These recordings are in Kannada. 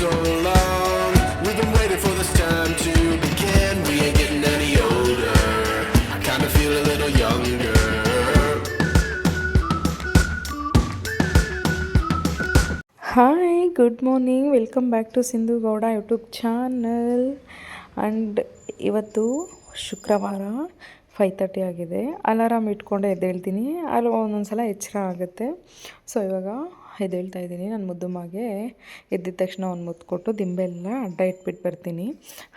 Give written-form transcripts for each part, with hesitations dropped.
so long. We've been waiting for this time to begin. We ain't getting any older. I kinda feel a little younger. Hi good morning, welcome back to Sindhu Gowda YouTube channel. And ಇವತ್ತು ಶುಕ್ರವಾರ 5:30 ಆಗಿದೆ. ಅಲಾರಾಮ್ ಇಟ್ಕೊಂಡೆ ಎದ್ದೇಳ್ತೀನಿ, ಅಲ್ಲಿ ಒಂದೊಂದು ಸಲ ಎಚ್ಚರ ಆಗುತ್ತೆ. ಸೊ ಇವಾಗ ಎದ್ದೇಳ್ತಾ ಇದ್ದೀನಿ. ನನ್ನ ಮುದ್ದುಮ್ಮಗೆ ಎದ್ದಿದ ತಕ್ಷಣ ಒಂದು ಮುದ್ದು ಕೊಟ್ಟು ದಿಂಬೆಲ್ಲ ಅಡ್ಡ ಇಟ್ಬಿಟ್ಟು ಬರ್ತೀನಿ.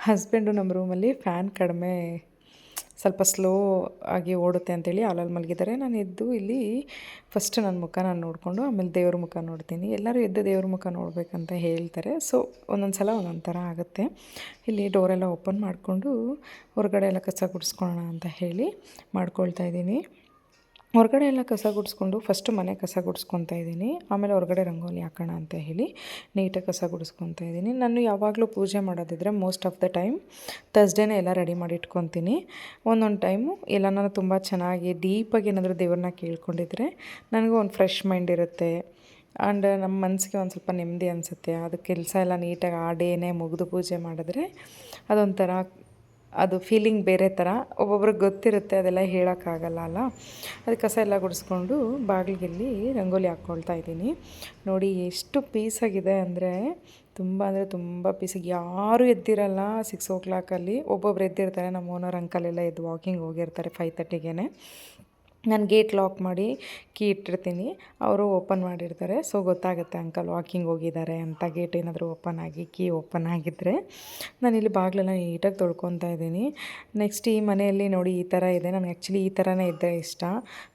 ಹಸ್ಬೆಂಡು ನಮ್ಮ ರೂಮಲ್ಲಿ ಫ್ಯಾನ್ ಕಡಿಮೆ, ಸ್ವಲ್ಪ ಸ್ಲೋ ಆಗಿ ಓಡುತ್ತೆ ಅಂತೇಳಿ ಹಾಲಲ್ಲಿ ಮಲಗಿದ್ದಾರೆ. ನಾನು ಎದ್ದು ಇಲ್ಲಿ ಫಸ್ಟ್ ನನ್ನ ಮುಖ ನಾನು ನೋಡಿಕೊಂಡು ಆಮೇಲೆ ದೇವ್ರ ಮುಖ ನೋಡ್ತೀನಿ. ಎಲ್ಲರೂ ಎದ್ದು ದೇವ್ರ ಮುಖ ನೋಡಬೇಕಂತ ಹೇಳ್ತಾರೆ. ಸೊ ಒಂದೊಂದು ಸಲ ಒಂದೊಂದು ಥರ ಆಗುತ್ತೆ. ಇಲ್ಲಿ ಡೋರೆಲ್ಲ ಓಪನ್ ಮಾಡಿಕೊಂಡು ಹೊರಗಡೆ ಎಲ್ಲ ಕಸ ಗುಡಿಸ್ಕೊಳ್ಳೋಣ ಅಂತ ಹೇಳಿ ಮಾಡ್ಕೊಳ್ತಾ ಇದ್ದೀನಿ. ಹೊರಗಡೆ ಎಲ್ಲ ಕಸ ಗುಡಿಸ್ಕೊಂಡು ಫಸ್ಟು ಮನೆ ಕಸ ಗುಡಿಸ್ಕೊತಾ ಇದ್ದೀನಿ. ಆಮೇಲೆ ಹೊರಗಡೆ ರಂಗೋಲಿ ಹಾಕೋಣ ಅಂತ ಹೇಳಿ ನೀಟಾಗಿ ಕಸ ಗುಡಿಸ್ಕೊತಾ ಇದ್ದೀನಿ. ನಾನು ಯಾವಾಗಲೂ ಪೂಜೆ ಮಾಡೋದಿದ್ರೆ ಮೋಸ್ಟ್ ಆಫ್ ದ ಟೈಮ್ ಥರ್ಸ್ಡೇನೇ ಎಲ್ಲ ರೆಡಿ ಮಾಡಿ ಇಟ್ಕೊತೀನಿ. ಒಂದೊಂದು ಟೈಮು ಎಲ್ಲ ನಾನು ತುಂಬ ಚೆನ್ನಾಗಿ ಡೀಪಾಗಿ ಏನಾದರೂ ದೇವ್ರನ್ನ ಕೇಳ್ಕೊಂಡಿದ್ರೆ ನನಗೂ ಒಂದು ಫ್ರೆಶ್ ಮೈಂಡ್ ಇರುತ್ತೆ. ಆ್ಯಂಡ್ ನಮ್ಮ ಮನಸ್ಸಿಗೆ ಒಂದು ಸ್ವಲ್ಪ ನೆಮ್ಮದಿ ಅನಿಸುತ್ತೆ. ಅದು ಕೆಲಸ ಎಲ್ಲ ನೀಟಾಗಿ ಆ ಡೇನೇ ಮುಗಿದು ಪೂಜೆ ಮಾಡಿದ್ರೆ ಅದೊಂಥರ ಅದು ಫೀಲಿಂಗ್ ಬೇರೆ ಥರ. ಒಬ್ಬೊಬ್ರಿಗೆ ಗೊತ್ತಿರುತ್ತೆ, ಅದೆಲ್ಲ ಹೇಳೋಕ್ಕಾಗಲ್ಲ ಅಲ್ಲ. ಅದು ಕಸ ಎಲ್ಲ ಗುಡಿಸ್ಕೊಂಡು ಬಾಗಿಲಿಗೆಲ್ಲಿ ರಂಗೋಲಿ ಹಾಕ್ಕೊಳ್ತಾ ಇದ್ದೀನಿ. ನೋಡಿ ಎಷ್ಟು ಪೀಸಾಗಿದೆ ಅಂದರೆ ತುಂಬ ಪೀಸಾಗಿ. ಯಾರೂ ಎದ್ದಿರಲ್ಲ 6 o'clock ಒಬ್ಬೊಬ್ರು ಎದ್ದಿರ್ತಾರೆ. ನಮ್ಮ ಓನರ್ ಅಂಕಲೆಲ್ಲ ಎದ್ದು ವಾಕಿಂಗ್ ಹೋಗಿರ್ತಾರೆ 5:30ಗೆ. ನಾನು ಗೇಟ್ ಲಾಕ್ ಮಾಡಿ ಕೀ ಇಟ್ಟಿರ್ತೀನಿ, ಅವರು ಓಪನ್ ಮಾಡಿರ್ತಾರೆ. ಸೊ ಗೊತ್ತಾಗುತ್ತೆ ಅಂಕಲ್ ವಾಕಿಂಗ್ ಹೋಗಿದ್ದಾರೆ ಅಂತ. ಗೇಟ್ ಏನಾದರೂ ಓಪನ್ ಆಗಿ ಕೀ ಓಪನ್ ಆಗಿದ್ದರೆ ನಾನಿಲ್ಲಿ ಬಾಗಿಲೆಲ್ಲ ನೀಟಾಗಿ ತೊಳ್ಕೊತಾ ಇದ್ದೀನಿ. ನೆಕ್ಸ್ಟ್ ಈ ಮನೆಯಲ್ಲಿ ನೋಡಿ ಈ ಥರ ಇದೆ. ನನಗೆ ಆ್ಯಕ್ಚುಲಿ ಈ ಥರನೇ ಇದ್ದರೆ ಇಷ್ಟ.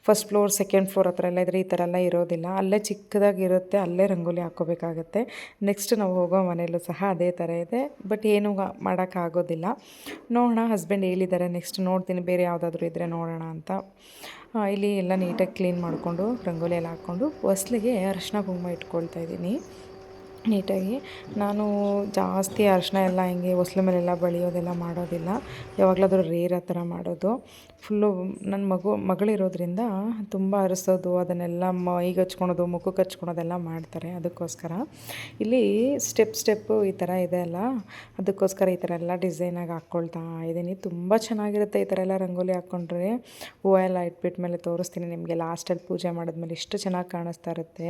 ಫಸ್ಟ್ ಫ್ಲೋರ್ ಸೆಕೆಂಡ್ ಫ್ಲೋರ್ ಹತ್ರ ಎಲ್ಲ ಇದ್ದರೆ ಈ ಥರ ಎಲ್ಲ ಇರೋದಿಲ್ಲ. ಅಲ್ಲೇ ಚಿಕ್ಕದಾಗಿರುತ್ತೆ, ಅಲ್ಲೇ ರಂಗೋಲಿ ಹಾಕ್ಕೋಬೇಕಾಗತ್ತೆ. ನೆಕ್ಸ್ಟ್ ನಾವು ಹೋಗೋ ಮನೆಯಲ್ಲೂ ಸಹ ಅದೇ ಥರ ಇದೆ. ಬಟ್ ಏನೂ ಮಾಡೋಕ್ಕಾಗೋದಿಲ್ಲ. ನೋಡೋಣ, ಹಸ್ಬೆಂಡ್ ಹೇಳಿದ್ದಾರೆ ನೆಕ್ಸ್ಟ್ ನೋಡ್ತೀನಿ ಬೇರೆ ಯಾವುದಾದ್ರೂ ಇದ್ದರೆ ನೋಡೋಣ ಅಂತ. ಇಲ್ಲಿ ಎಲ್ಲ ನೀಟಾಗಿ ಕ್ಲೀನ್ ಮಾಡಿಕೊಂಡು ರಂಗೋಲಿ ಎಲ್ಲ ಹಾಕ್ಕೊಂಡು ಹೊಸ್ಲಿಗೆ ಅರಿಶಿನ ಕುಂಕುಮ ಇಟ್ಕೊಳ್ತಾ ಇದ್ದೀನಿ ನೀಟಾಗಿ. ನಾನು ಜಾಸ್ತಿ ಅರಿಶಿನ ಎಲ್ಲ ಹಿಂಗೆ ಹೊಸ್ಲ ಮೇಲೆಲ್ಲ ಬಳಿಯೋದೆಲ್ಲ ಮಾಡೋದಿಲ್ಲ. ಯಾವಾಗಲಾದರೂ ರೇರ್ ಆ ಥರ ಮಾಡೋದು. ಫುಲ್ಲು ನನ್ನ ಮಗಳಿರೋದ್ರಿಂದ ತುಂಬ ಅರಿಸೋದು, ಅದನ್ನೆಲ್ಲ ಮೈಗೆ ಹಚ್ಕೊಳೋದು, ಮುಖಕ್ಕೆ ಹಚ್ಕೊಳೋದೆಲ್ಲ ಮಾಡ್ತಾರೆ. ಅದಕ್ಕೋಸ್ಕರ ಇಲ್ಲಿ ಸ್ಟೆಪ್ಪು ಈ ಥರ ಇದೆ ಅಲ್ಲ, ಅದಕ್ಕೋಸ್ಕರ ಈ ಥರ ಎಲ್ಲ ಡಿಸೈನಾಗಿ ಹಾಕ್ಕೊಳ್ತಾ ಇದ್ದೀನಿ. ತುಂಬ ಚೆನ್ನಾಗಿರುತ್ತೆ ಈ ಥರ ಎಲ್ಲ ರಂಗೋಲಿ ಹಾಕ್ಕೊಂಡ್ರೆ. ಹೂವು ಎಲ್ಲ ಇಟ್ಬಿಟ್ಟು ಮೇಲೆ ತೋರಿಸ್ತೀನಿ ನಿಮಗೆ. ಲಾಸ್ಟಲ್ಲಿ ಪೂಜೆ ಮಾಡಿದ್ಮೇಲೆ ಎಷ್ಟು ಚೆನ್ನಾಗಿ ಕಾಣಿಸ್ತಾ ಇರುತ್ತೆ.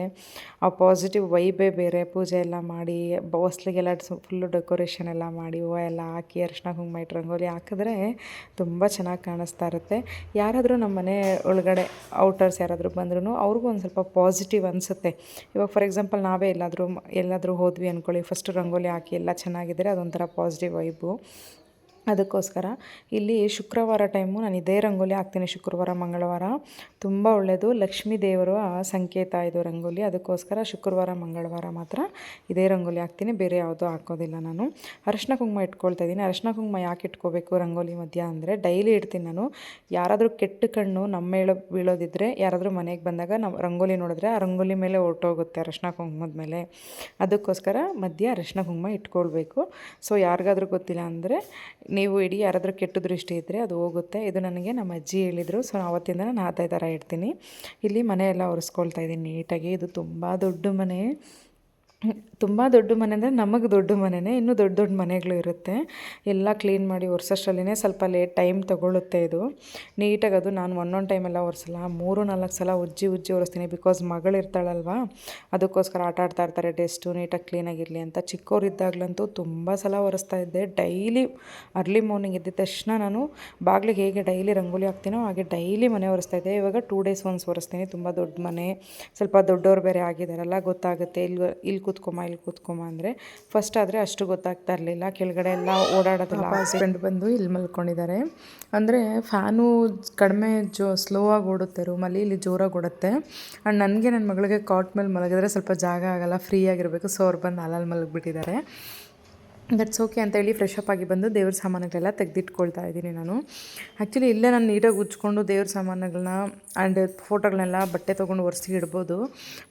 ಆ ಪಾಸಿಟಿವ್ ವೈಬೇ ಬೇರೆ. ಪೂಜೆ ಎಲ್ಲ ಮಾಡಿ ಹೊಸ್ಲಿಗೆಲ್ಲ ಫುಲ್ಲು ಡೆಕೋರೇಷನ್ ಎಲ್ಲ ಮಾಡಿ ಹೂವು ಎಲ್ಲ ಹಾಕಿ ಅರಿಶಿನ ಕುಂಕುಮ ಇಟ್ಟು ರಂಗೋಲಿ ಹಾಕಿದ್ರೆ ತುಂಬ ಚೆನ್ನಾಗಿ ಕಾಣಿಸ್ತಾ ಇರುತ್ತೆ. ಯಾರಾದರೂ ನಮ್ಮ ಮನೆ ಒಳಗಡೆ ಔಟರ್ಸ್ ಯಾರಾದರೂ ಬಂದ್ರೂ ಅವ್ರಿಗೂ ಒಂದು ಸ್ವಲ್ಪ ಪಾಸಿಟಿವ್ ಅನಿಸುತ್ತೆ. ಇವಾಗ ಫಾರ್ ಎಕ್ಸಾಂಪಲ್ ನಾವೇ ಎಲ್ಲಾದರೂ ಹೋದ್ವಿ ಅಂದ್ಕೊಳ್ಳಿ, ಫಸ್ಟು ರಂಗೋಲಿ ಹಾಕಿ ಎಲ್ಲ ಚೆನ್ನಾಗಿದ್ದರೆ ಅದೊಂಥರ ಪಾಸಿಟಿವ್ ವೈಬು. ಅದಕ್ಕೋಸ್ಕರ ಇಲ್ಲಿ ಶುಕ್ರವಾರ ಟೈಮು ನಾನು ಇದೇ ರಂಗೋಲಿ ಹಾಕ್ತೀನಿ. ಶುಕ್ರವಾರ ಮಂಗಳವಾರ ತುಂಬ ಒಳ್ಳೆಯದು, ಲಕ್ಷ್ಮೀ ದೇವರ ಸಂಕೇತ ಇದು ರಂಗೋಲಿ. ಅದಕ್ಕೋಸ್ಕರ ಶುಕ್ರವಾರ ಮಂಗಳವಾರ ಮಾತ್ರ ಇದೇ ರಂಗೋಲಿ ಹಾಕ್ತೀನಿ, ಬೇರೆ ಯಾವುದೂ ಹಾಕೋದಿಲ್ಲ ನಾನು. ಅರಿಶಿನ ಕುಂಕುಮ ಇಟ್ಕೊಳ್ತಾ ಇದ್ದೀನಿ. ಅರಿಶಿನ ಕುಂಕುಮ ಯಾಕೆ ಇಟ್ಕೋಬೇಕು ರಂಗೋಲಿ ಮಧ್ಯ ಅಂದರೆ ಡೈಲಿ ಇಡ್ತೀನಿ ನಾನು. ಯಾರಾದರೂ ಕೆಟ್ಟ ಕಣ್ಣು ನಮ್ಮ ಮೇಲೆ ಬೀಳೋದಿದ್ದರೆ, ಯಾರಾದರೂ ಮನೆಗೆ ಬಂದಾಗ ನಾವು ರಂಗೋಲಿ ನೋಡಿದ್ರೆ ಆ ರಂಗೋಲಿ ಮೇಲೆ ಹೊರಟೋಗುತ್ತೆ ಅರಿಶಿನ ಕುಂಕುಮದ ಮೇಲೆ. ಅದಕ್ಕೋಸ್ಕರ ಮಧ್ಯ ಅರಿಶಿನ ಕುಂಕುಮ ಇಟ್ಕೊಳ್ಬೇಕು. ಸೊ ಯಾರಿಗಾದ್ರೂ ಗೊತ್ತಿಲ್ಲ ಅಂದರೆ ನೀವು ಇಡೀ, ಯಾರಾದರೂ ಕೆಟ್ಟ ದೃಷ್ಟಿ ಇದ್ದರೆ ಅದು ಹೋಗುತ್ತೆ. ಇದು ನನಗೆ ನಮ್ಮ ಅಜ್ಜಿ ಹೇಳಿದರು. ಸೊ ಆವತ್ತಿಂದ ನಾನು ಅದೇ ಥರ ಇಡ್ತೀನಿ. ಇಲ್ಲಿ ಮನೆಯೆಲ್ಲ ಒರೆಸ್ಕೊಳ್ತಾ ಇದ್ದೀನಿ ನೀಟಾಗಿ. ಇದು ತುಂಬ ದೊಡ್ಡ ಮನೆ ಅಂದರೆ ನಮಗೆ ದೊಡ್ಡ ಮನೆಯೇ. ಇನ್ನೂ ದೊಡ್ಡ ಮನೆಗಳು ಇರುತ್ತೆ. ಎಲ್ಲ ಕ್ಲೀನ್ ಮಾಡಿ ಒರೆಸೋಷ್ಟರಲ್ಲೇ ಸ್ವಲ್ಪ ಟೈಮ್ ತೊಗೊಳುತ್ತೆ ಇದು ನೀಟಾಗಿ. ಅದು ನಾನು ಒಂದೊಂದು ಟೈಮೆಲ್ಲ ಒರೆಸಲ್ಲ, 3-4 ಸಲ ಉಜ್ಜಿ ಒರೆಸ್ತೀನಿ. ಬಿಕಾಸ್ ಮಗಳಿರ್ತಾಳಲ್ವ, ಅದಕ್ಕೋಸ್ಕರ ಆಟ ಆಡ್ತಾ ಇರ್ತಾರೆ, ಡೆಸ್ಟು ನೀಟಾಗಿ ಕ್ಲೀನಾಗಿರಲಿ ಅಂತ. ಚಿಕ್ಕವರಿದ್ದಾಗಲಂತೂ ತುಂಬ ಸಲ ಒರೆಸ್ತಾ ಇದ್ದೆ. ಡೈಲಿ ಅರ್ಲಿ ಮಾರ್ನಿಂಗ್ ಎದ್ದ ತಕ್ಷಣ ನಾನು ಬಾಗಿಲಿಗೆ ಹೇಗೆ ಡೈಲಿ ರಂಗೋಲಿ ಹಾಕ್ತೀನೋ ಹಾಗೆ ಡೈಲಿ ಮನೆ ಒರೆಸ್ತಾ ಇದ್ದೆ. ಇವಾಗ 2 days once ಒರೆಸ್ತೀನಿ. ತುಂಬ ದೊಡ್ಡ ಮನೆ, ಸ್ವಲ್ಪ ದೊಡ್ಡವ್ರು ಬೇರೆ ಆಗಿದ್ದಾರಲ್ಲ, ಗೊತ್ತಾಗುತ್ತೆ. ಇಲ್ಲಿ ಕೂತ್ಕೊಮ್ಮ ಅಂದರೆ. ಫಸ್ಟ್ ಆದರೆ ಅಷ್ಟು ಗೊತ್ತಾಗ್ತಾ ಇರಲಿಲ್ಲ, ಕೆಳಗಡೆ ಎಲ್ಲ ಓಡಾಡೋದಿಲ್ಲ. ಹಸ್ಬೆಂಡ್ ಬಂದು ಇಲ್ಲಿ ಮಲ್ಕೊಂಡಿದ್ದಾರೆ. ಅಂದರೆ ಫ್ಯಾನು ಕಡಿಮೆ ಸ್ಲೋ ಆಗಿ ಓಡುತ್ತೆ ರೂಮಲ್ಲಿ, ಇಲ್ಲಿ ಜೋರಾಗಿ ಓಡುತ್ತೆ. ಆ್ಯಂಡ್ ನನಗೆ ನನ್ನ ಮಗಳಿಗೆ ಕಾಟ್ ಮೇಲೆ ಮಲಗಿದ್ರೆ ಸ್ವಲ್ಪ ಜಾಗ ಆಗೋಲ್ಲ, ಫ್ರೀ ಆಗಿರಬೇಕು. ಸೊ ಅವ್ರು ಬಂದು ಹಾಲಲ್ಲಿ ಮಲಗಿಬಿಟ್ಟಿದ್ದಾರೆ. ದಟ್ಸ್ ಓಕೆ ಅಂತೇಳಿ ಫ್ರೆಶ್ ಅಪ್ ಆಗಿ ಬಂದು ದೇವ್ರ ಸಾಮಾನುಗಳೆಲ್ಲ ತೆಗೆದಿಟ್ಕೊಳ್ತಾ ಇದ್ದೀನಿ ನಾನು. ಆ್ಯಕ್ಚುಲಿ ಇಲ್ಲೇ ನಾನು ನೀಟಾಗಿ ಉಜ್ಕೊಂಡು ದೇವ್ರ ಸಾಮಾನುಗಳನ್ನ ಆ್ಯಂಡ್ ಫೋಟೋಗಳನ್ನೆಲ್ಲ ಬಟ್ಟೆ ತೊಗೊಂಡು ಒರೆಸಿ ಇಡ್ಬೋದು.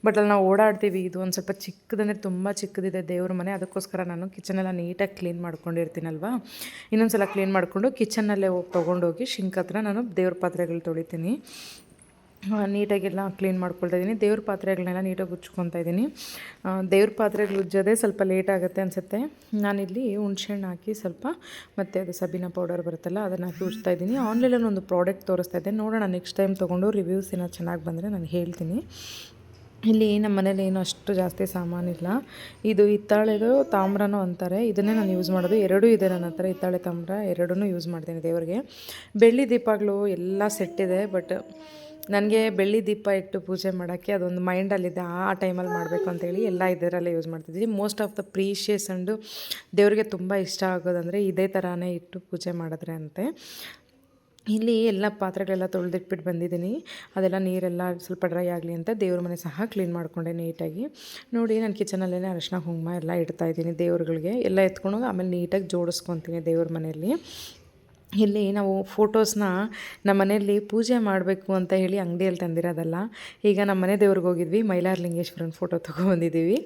ಬಟ್ ಅಲ್ಲಿ ನಾವು ಓಡಾಡ್ತೀವಿ. ಇದು ಒಂದು ಸ್ವಲ್ಪ ಚಿಕ್ಕದಂದರೆ ತುಂಬ ಚಿಕ್ಕದಿದೆ ದೇವ್ರ ಮನೆ. ಅದಕ್ಕೋಸ್ಕರ ನಾನು ಕಿಚನೆಲ್ಲ ನೀಟಾಗಿ ಕ್ಲೀನ್ ಮಾಡ್ಕೊಂಡಿರ್ತೀನಲ್ವ, ಇನ್ನೊಂದು ಸಲ ಕ್ಲೀನ್ ಮಾಡಿಕೊಂಡು ಕಿಚನ್ನಲ್ಲೇ ತೊಗೊಂಡೋಗಿ ಶಿಂಕ್ ಹತ್ರ ನಾನು ದೇವ್ರ ಪಾತ್ರೆಗಳು ತೊಳಿತೀನಿ. ನೀಟಾಗೆಲ್ಲ ಕ್ಲೀನ್ ಮಾಡ್ಕೊಳ್ತಾ ಇದ್ದೀನಿ. ದೇವ್ರ ಪಾತ್ರೆಗಳನ್ನೆಲ್ಲ ನೀಟಾಗಿ ಉಜ್ಕೊತಾ ಇದ್ದೀನಿ. ದೇವ್ರ ಪಾತ್ರೆಗಳು ಉಜ್ಜೋದೇ ಸ್ವಲ್ಪ ಲೇಟ್ ಆಗುತ್ತೆ ಅನಿಸುತ್ತೆ. ನಾನಿಲ್ಲಿ ಹುಣ್ಸೆಹಣ್ಣು ಹಾಕಿ ಸ್ವಲ್ಪ ಮತ್ತು ಅದು ಸಬೀನಾ ಪೌಡರ್ ಬರುತ್ತಲ್ಲ ಅದನ್ನು ಹಾಕಿ ಉಜ್ತಾ ಇದ್ದೀನಿ. ಆನ್ಲೈನಲ್ಲಿ ಒಂದು ಪ್ರಾಡಕ್ಟ್ ತೋರಿಸ್ತಾ ಇದ್ದೆ, ನೋಡೋಣ ನೆಕ್ಸ್ಟ್ ಟೈಮ್ ತೊಗೊಂಡು ರಿವ್ಯೂಸ್ ಏನೋ ಚೆನ್ನಾಗಿ ಬಂದರೆ ನಾನು ಹೇಳ್ತೀನಿ. ಇಲ್ಲಿ ನಮ್ಮ ಮನೇಲಿ ಏನು ಅಷ್ಟು ಜಾಸ್ತಿ ಸಾಮಾನಿಲ್ಲ. ಇದು ಹಿತ್ತಾಳೆದು ತಾಮ್ರನೂ ಅಂತಾರೆ, ಇದನ್ನೇ ನಾನು ಯೂಸ್ ಮಾಡೋದು. ಎರಡೂ ಇದೆ ನನ್ನ ಹತ್ರ, ಹಿತ್ತಾಳೆ ತಾಮ್ರ ಎರಡೂ ಯೂಸ್ ಮಾಡ್ತೀನಿ ದೇವರಿಗೆ. ಬೆಳ್ಳಿ ದೀಪಗಳು ಎಲ್ಲ ಸೆಟ್ ಇದೆ, ಬಟ್ ನನಗೆ ಬೆಳ್ಳಿ ದೀಪ ಇಟ್ಟು ಪೂಜೆ ಮಾಡೋಕ್ಕೆ ಅದೊಂದು ಮೈಂಡಲ್ಲಿದೆ, ಆ ಟೈಮಲ್ಲಿ ಮಾಡಬೇಕು ಅಂತೇಳಿ ಎಲ್ಲ ಇದರಲ್ಲೇ ಯೂಸ್ ಮಾಡ್ತಿದ್ದೀನಿ. Most of the precious and ದೇವರಿಗೆ ತುಂಬ ಇಷ್ಟ ಆಗೋದಂದರೆ ಇದೇ ಥರನೇ ಇಟ್ಟು ಪೂಜೆ ಮಾಡಿದ್ರೆ ಅಂತೆ. ಇಲ್ಲಿ ಎಲ್ಲ ಪಾತ್ರೆಗಳೆಲ್ಲ ತೊಳೆದಿಟ್ಬಿಟ್ಟು ಬಂದಿದ್ದೀನಿ. ಅದೆಲ್ಲ ನೀರೆಲ್ಲ ಸ್ವಲ್ಪ ಡ್ರೈ ಆಗಲಿ ಅಂತ ದೇವ್ರ ಮನೆ ಸಹ ಕ್ಲೀನ್ ಮಾಡಿಕೊಂಡೆ ನೀಟಾಗಿ. ನೋಡಿ ನಾನು ಕಿಚನಲ್ಲೇ ಅರಿಶಿನ ಕುಂಕುಮ ಎಲ್ಲ ಇಡ್ತಾಯಿದ್ದೀನಿ ದೇವ್ರುಗಳಿಗೆ. ಎಲ್ಲ ಎತ್ಕೊಂಡೋಗಿ ಆಮೇಲೆ ನೀಟಾಗಿ ಜೋಡಿಸ್ಕೊತೀನಿ ದೇವ್ರ ಮನೆಯಲ್ಲಿ. ಇಲ್ಲಿ ನಾವು ಫೋಟೋಸ್ನ ನಮ್ಮ ಮನೆಯಲ್ಲಿ ಪೂಜೆ ಮಾಡಬೇಕು ಅಂತ ಹೇಳಿ ಅಂಗಡಿಯಲ್ಲಿ ತಂದಿರೋದಲ್ಲ. ಈಗ ನಮ್ಮ ಮನೆ ದೇವ್ರಿಗೆ ಹೋಗಿದ್ವಿ, ಮೈಲಾರಲಿಂಗೇಶ್ವರನ ಫೋಟೋ ತೊಗೊಬಂದಿದ್ದೀವಿ.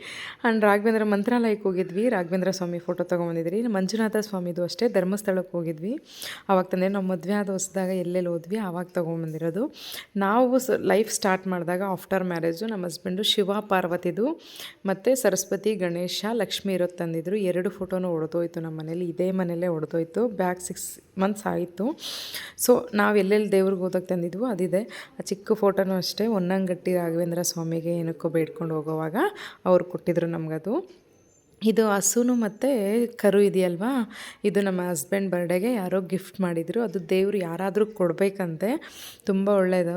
ಆ್ಯಂಡ್ ರಾಘವೇಂದ್ರ ಮಂತ್ರಾಲಯಕ್ಕೆ ಹೋಗಿದ್ವಿ, ರಾಘವೇಂದ್ರ ಸ್ವಾಮಿ ಫೋಟೋ ತೊಗೊಬಂದಿದ್ವಿ. ಮಂಜುನಾಥ ಸ್ವಾಮಿದು ಅಷ್ಟೇ ಧರ್ಮಸ್ಥಳಕ್ಕೆ ಹೋಗಿದ್ವಿ, ಆವಾಗ ತಂದೆ ನಾವು ಮದುವೆ ಆದ ಹೊಸದಾಗ ಎಲ್ಲೆಲ್ಲಿ ಹೋದ್ವಿ ಆವಾಗ ತೊಗೊಂಬಂದಿರೋದು. ನಾವು ಲೈಫ್ ಸ್ಟಾರ್ಟ್ ಮಾಡಿದಾಗ ಆಫ್ಟರ್ ಮ್ಯಾರೇಜು ನಮ್ಮ ಹಸ್ಬೆಂಡು ಶಿವ ಪಾರ್ವತಿದು ಮತ್ತು ಸರಸ್ವತಿ ಗಣೇಶ ಲಕ್ಷ್ಮಿ ಇರೋದು ತಂದಿದ್ರು. 2 ಫೋಟೋನೂ ಹೊಡೆದೋಯ್ತು ನಮ್ಮ ಮನೇಲಿ, ಇದೇ ಮನೆಯಲ್ಲೇ ಹೊಡೆದೋಯ್ತು. ಬ್ಯಾಕ್ 6 ಮಂತ್ಸ್ ಆಯಿತು. ಸೊ ನಾವು ಎಲ್ಲೆಲ್ಲಿ ದೇವ್ರಿಗೆ ಹೋದಾಗ ತಂದಿದ್ವು ಅದಿದೆ. ಆ ಚಿಕ್ಕ ಫೋಟೋನೂ ಅಷ್ಟೇ, ಹೊನ್ನಂಗಟ್ಟಿ ರಾಘವೇಂದ್ರ ಸ್ವಾಮಿಗೆ ಏನಕ್ಕೋ ಬೇಡ್ಕೊಂಡು ಹೋಗೋವಾಗ ಅವ್ರು ಕೊಟ್ಟಿದ್ರು ನಮಗದು. ಇದು ಹಸುನು ಮತ್ತು ಕರು ಇದೆಯಲ್ವಾ, ಇದು ನಮ್ಮ ಹಸ್ಬೆಂಡ್ ಬರ್ಡೇಗೆ ಯಾರೋ ಗಿಫ್ಟ್ ಮಾಡಿದರು. ಅದು ದೇವರು ಯಾರಾದರೂ ಕೊಡಬೇಕಂತೆ, ತುಂಬ ಒಳ್ಳೆಯದು.